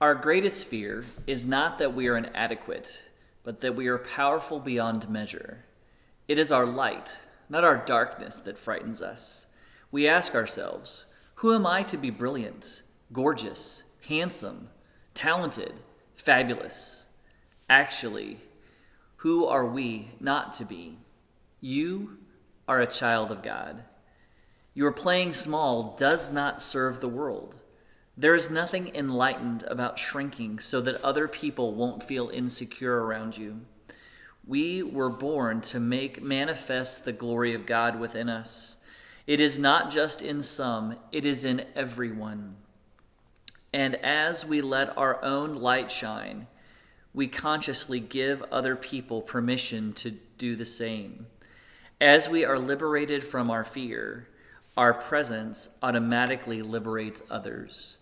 Our greatest fear is not that we are inadequate, but that we are powerful beyond measure. It is our light, not our darkness, that frightens us. We ask ourselves, who am I to be brilliant, gorgeous, handsome, talented, fabulous? Actually, who are we not to be? You are a child of God. Your playing small does not serve the world. There is nothing enlightened about shrinking so that other people won't feel insecure around you. We were born to make manifest the glory of God within us. It is not just in some, it is in everyone. And as we let our own light shine, we consciously give other people permission to do the same. As we are liberated from our fear, our presence automatically liberates others.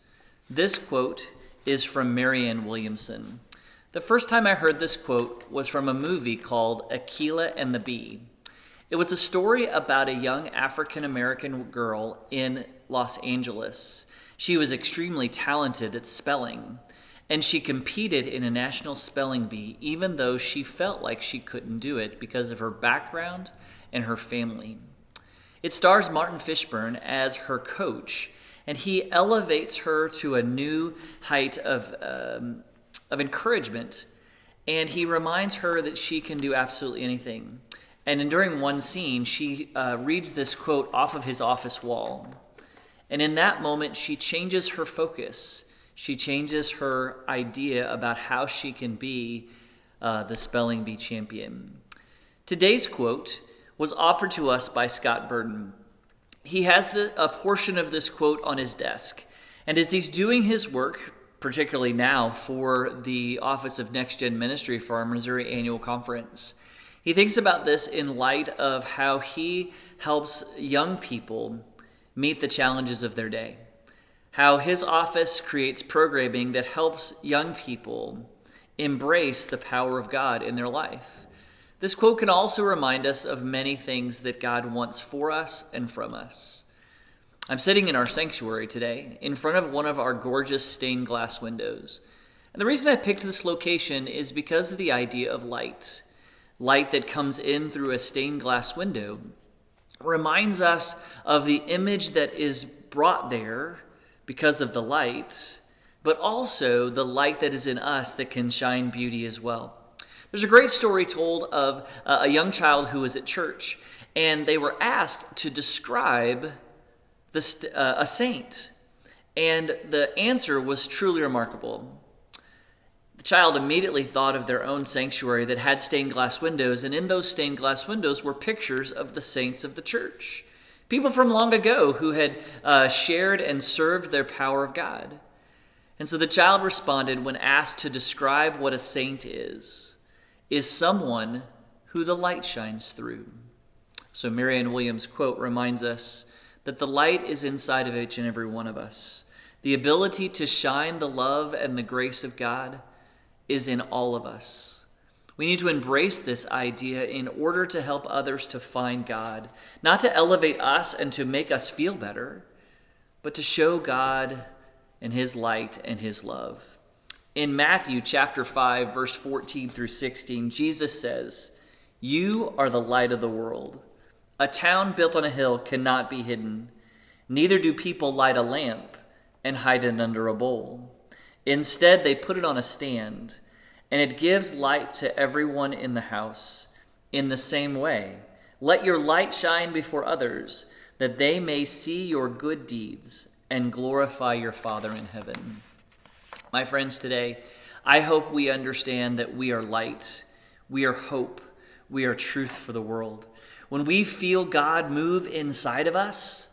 This quote is from Marianne Williamson. The first time I heard this quote was from a movie called Aquila and the Bee. It was a story about a young African-American girl in Los Angeles. She was extremely talented at spelling, and she competed in a national spelling bee even though she felt like she couldn't do it because of her background and her family. It stars Martin Fishburne as her coach, and he elevates her to a new height of encouragement, and he reminds her that she can do absolutely anything. And during one scene, she reads this quote off of his office wall. And in that moment, she changes her focus. She changes her idea about how she can be the spelling bee champion. Today's quote was offered to us by Scott Burden. He has a portion of this quote on his desk. And as he's doing his work, particularly now for the Office of Next Gen Ministry for our Missouri Annual Conference, he thinks about this in light of how he helps young people meet the challenges of their day. How his office creates programming that helps young people embrace the power of God in their life. This quote can also remind us of many things that God wants for us and from us. I'm sitting in our sanctuary today in front of one of our gorgeous stained glass windows. And the reason I picked this location is because of the idea of light. Light that comes in through a stained glass window reminds us of the image that is brought there because of the light, but also the light that is in us that can shine beauty as well. There's a great story told of a young child who was at church, and they were asked to describe a saint, and the answer was truly remarkable. The child immediately thought of their own sanctuary that had stained glass windows, and in those stained glass windows were pictures of the saints of the church, people from long ago who had shared and served their power of God. And so the child responded when asked to describe what a saint is someone who the light shines through. So Marianne Williams' quote reminds us that the light is inside of each and every one of us. The ability to shine the love and the grace of God is in all of us. We need to embrace this idea in order to help others to find God, not to elevate us and to make us feel better, but to show God and his light and his love. In Matthew chapter 5, verse 14 through 16, Jesus says, "You are the light of the world. A town built on a hill cannot be hidden. Neither do people light a lamp and hide it under a bowl. Instead, they put it on a stand, and it gives light to everyone in the house. In the same way, let your light shine before others, that they may see your good deeds and glorify your Father in heaven." My friends, today, I hope we understand that we are light, we are hope, we are truth for the world. When we feel God move inside of us,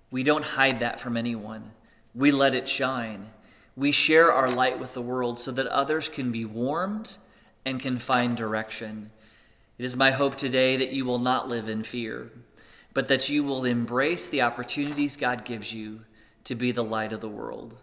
we don't hide that from anyone. We let it shine. We share our light with the world so that others can be warmed and can find direction. It is my hope today that you will not live in fear, but that you will embrace the opportunities God gives you to be the light of the world.